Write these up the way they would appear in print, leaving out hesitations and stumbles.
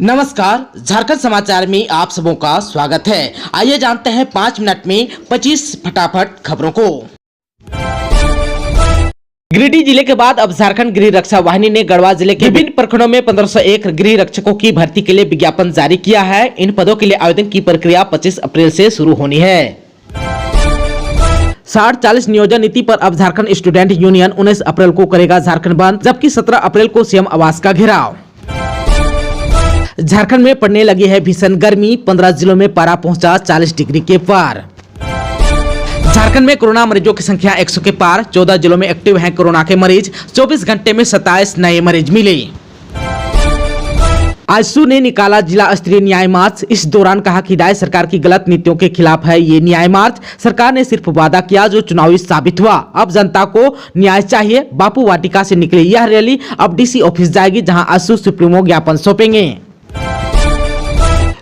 नमस्कार, झारखंड समाचार में आप सबों का स्वागत है। आइए जानते हैं 5 मिनट में 25 फटाफट खबरों को। गिरिडीह जिले के बाद अब झारखंड गृह रक्षा वाहिनी ने गढ़वा जिले के विभिन्न प्रखंडों में 1501 गृह रक्षकों की भर्ती के लिए विज्ञापन जारी किया है। इन पदों के लिए आवेदन की प्रक्रिया 25 अप्रैल से शुरू होनी है। 60-40 नियोजन नीति पर अब झारखंड स्टूडेंट यूनियन 19 अप्रैल को करेगा झारखंड बंद, जबकि 17 अप्रैल को सीएम आवास का घेराव। झारखंड में पड़ने लगी है भीषण गर्मी, 15 जिलों में पारा पहुंचा 40 डिग्री के पार। झारखंड में कोरोना मरीजों की संख्या 100 के पार, 14 जिलों में एक्टिव हैं कोरोना के मरीज, 24 घंटे में 27 नए मरीज मिले। आजसू ने निकाला जिला स्तरीय न्याय मार्च। इस दौरान कहा कि राज्य सरकार की गलत नीतियों के खिलाफ है ये न्याय मार्च। सरकार ने सिर्फ वादा किया जो चुनावी साबित हुआ। अब जनता को न्याय चाहिए। बापू वाटिका से निकली यह रैली अब डीसी ऑफिस जाएगी, जहां आजसू सुप्रीमो ज्ञापन सौंपेंगे।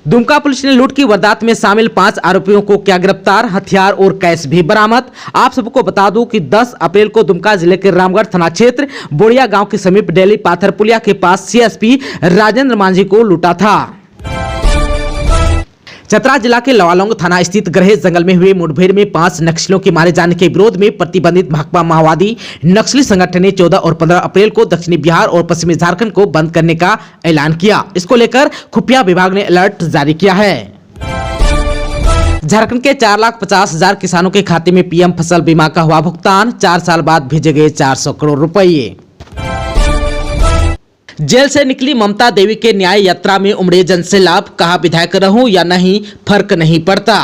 दुमका पुलिस ने लूट की वारदात में शामिल 5 आरोपियों को किया गिरफ्तार, हथियार और कैश भी बरामद। आप सबको बता दूं कि 10 अप्रैल को दुमका जिले के रामगढ़ थाना क्षेत्र बोड़िया गांव के समीप डेली पाथर पुलिया के पास सीएसपी राजेंद्र मांझी को लूटा था। चतरा जिला के लवालोंग थाना स्थित ग्रहे जंगल में हुए मुठभेड़ में 5 नक्सलियों के मारे जाने के विरोध में प्रतिबंधित भाकपा माओवादी नक्सली संगठन ने 14 और 15 अप्रैल को दक्षिणी बिहार और पश्चिमी झारखंड को बंद करने का ऐलान किया। इसको लेकर खुफिया विभाग ने अलर्ट जारी किया है। झारखंड के 4,50,000 किसानों के खाते में पीएम फसल बीमा का हुआ भुगतान, 4 साल बाद भेजे गए 400 करोड़ रुपये। जेल से निकली ममता देवी के न्याय यात्रा में उमड़े जन से लाभ, कहा विधायक रहूं या नहीं फर्क नहीं पड़ता।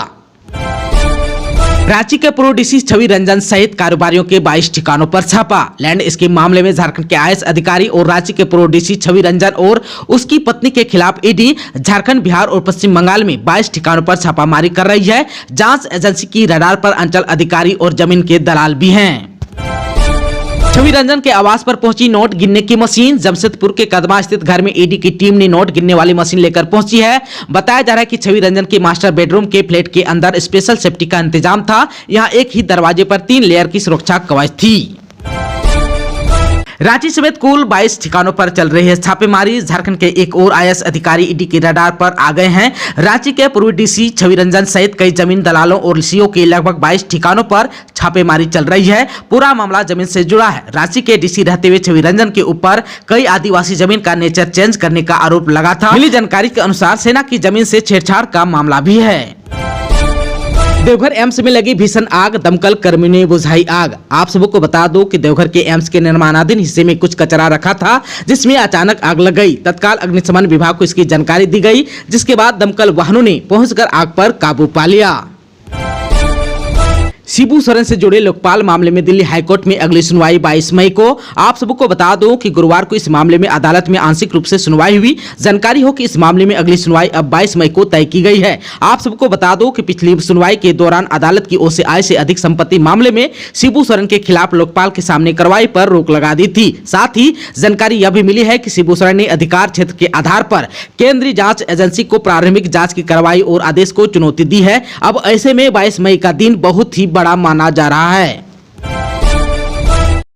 रांची के पूर्व डीसी छवि रंजन सहित कारोबारियों के 22 ठिकानों पर छापा। लैंड स्कीम मामले में झारखंड के आईएएस अधिकारी और रांची के पूर्व डीसी छवि रंजन और उसकी पत्नी के खिलाफ ईडी झारखंड, बिहार और पश्चिम बंगाल में 22 ठिकानों पर छापामारी कर रही है। जांच एजेंसी की रडार पर अंचल अधिकारी और जमीन के दलाल भी हैं। छवि रंजन के आवास पर पहुंची नोट गिनने की मशीन। जमशेदपुर के कदमा स्थित घर में ईडी की टीम ने नोट गिनने वाली मशीन लेकर पहुंची है। बताया जा रहा है कि छवि रंजन के मास्टर बेडरूम के फ्लैट के अंदर स्पेशल सेफ्टी का इंतजाम था। यहां एक ही दरवाजे पर 3 लेयर की सुरक्षा कवच थी। रांची समेत कुल 22 ठिकानों पर चल रही है छापेमारी। झारखंड के एक और आईएएस अधिकारी ईडी के रडार पर आ गए हैं। रांची के पूर्व डीसी छवि रंजन सहित कई जमीन दलालों और सीओ के लगभग 22 ठिकानों पर छापेमारी चल रही है। पूरा मामला जमीन से जुड़ा है। रांची के डीसी रहते हुए छवि रंजन के ऊपर कई आदिवासी जमीन का नेचर चेंज करने का आरोप लगा था। मिली जानकारी के अनुसार सेना की जमीन से छेड़छाड़ का मामला भी है। देवघर एम्स में लगी भीषण आग, दमकल कर्मी ने बुझाई आग। आप सबको बता दो कि देवघर के एम्स के निर्माणाधीन हिस्से में कुछ कचरा रखा था, जिसमें अचानक आग लग गई। तत्काल अग्निशमन विभाग को इसकी जानकारी दी गई, जिसके बाद दमकल वाहनों ने पहुंचकर आग पर काबू पा लिया। शिबू सोरेन से जुड़े लोकपाल मामले में दिल्ली हाईकोर्ट में अगली सुनवाई 22 मई को। आप सबको बता दो कि गुरुवार को इस मामले में अदालत में आंशिक रूप से सुनवाई हुई। जानकारी हो कि इस मामले में अगली सुनवाई अब 22 मई को तय की गई है। आप सबको बता दो कि पिछली सुनवाई के दौरान अदालत की ओर से आय से अधिक संपत्ति मामले में शिबू सोरेन के खिलाफ लोकपाल के सामने कार्रवाई पर रोक लगा दी थी। साथ ही जानकारी यह भी मिली है कि शिबू सोरेन ने अधिकार क्षेत्र के आधार पर केंद्रीय जांच एजेंसी को प्रारंभिक जांच की कार्रवाई और आदेश को चुनौती दी है। अब ऐसे में 22 मई का दिन बहुत ही बड़ा माना जा रहा है।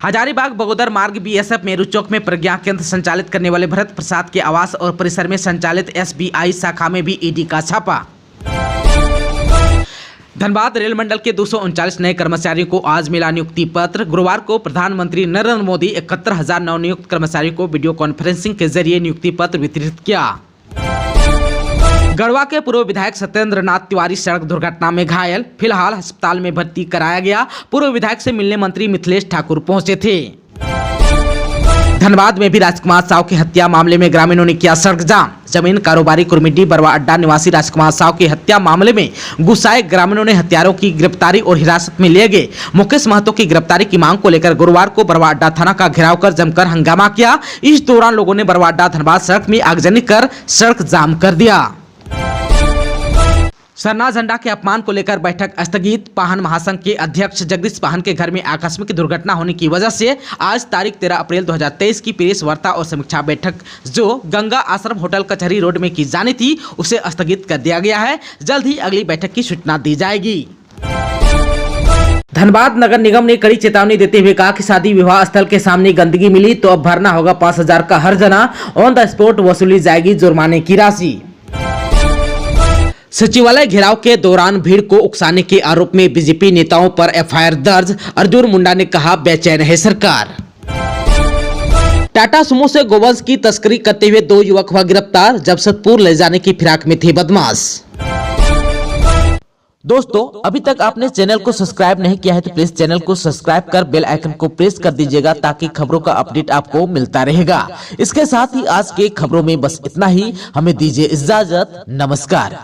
हजारीबाग बगोदर मार्ग बीएसएफ मेरू चौक में प्रज्ञा केंद्र संचालित करने वाले भरत प्रसाद के आवास और परिसर में संचालित एसबीआई शाखा में भी ईडी का छापा। धनबाद रेल मंडल के 239 नए कर्मचारियों को आज मिला नियुक्ति पत्र। गुरुवार को प्रधानमंत्री नरेंद्र मोदी 71,000 नवनियुक्त कर्मचारियों को वीडियो कॉन्फ्रेंसिंग के जरिए नियुक्ति पत्र वितरित किया। गढ़वा के पूर्व विधायक सत्येंद्र नाथ तिवारी सड़क दुर्घटना में घायल, फिलहाल अस्पताल में भर्ती कराया गया। पूर्व विधायक से मिलने मंत्री मिथिलेश ठाकुर पहुंचे थे। धनबाद में भी राजकुमार साव की हत्या मामले में ग्रामीणों ने किया सड़क जाम। जमीन कारोबारी कुर्मिड्डी बरवा अड्डा निवासी राजकुमार साव की हत्या मामले में गुस्साए ग्रामीणों ने हत्यारों की गिरफ्तारी और हिरासत में लिए गए मुकेश महतो की गिरफ्तारी की मांग को लेकर गुरुवार को बरवा अड्डा थाना का घेराव कर जमकर हंगामा किया। इस दौरान लोगों ने बरवा अड्डा धनबाद सड़क में आगजनी कर सड़क जाम कर दिया। सरना झंडा के अपमान को लेकर बैठक स्थगित। पाहन महासंघ के अध्यक्ष जगदीश पाहन के घर में आकस्मिक दुर्घटना होने की वजह से आज तारीख 13 अप्रैल 2023 की प्रेस वार्ता और समीक्षा बैठक जो गंगा आश्रम होटल कचहरी रोड में की जानी थी उसे स्थगित कर दिया गया है। जल्द ही अगली बैठक की सूचना दी जाएगी। धनबाद नगर निगम ने कड़ी चेतावनी देते हुए कहा कि शादी विवाह स्थल के सामने गंदगी मिली तो अब भरना होगा 5,000 का हर्जाना, ऑन द स्पॉट वसूली जाएगी जुर्माने की राशि। सचिवालय घेराव के दौरान भीड़ को उकसाने के आरोप में बीजेपी नेताओं पर एफआईआर दर्ज, अर्जुन मुंडा ने कहा बेचैन है सरकार। टाटा सुमो से गोवंश की तस्करी करते हुए 2 युवक हुआ गिरफ्तार, जमशेदपुर ले जाने की फिराक में थे बदमाश। दोस्तों, अभी तक आपने चैनल को सब्सक्राइब नहीं किया है तो प्लीज चैनल को सब्सक्राइब कर बेल आइकन को प्रेस कर दीजिएगा ताकि खबरों का अपडेट आपको मिलता रहेगा। इसके साथ ही आज के खबरों में बस इतना ही। हमें दीजिए इजाजत। नमस्कार।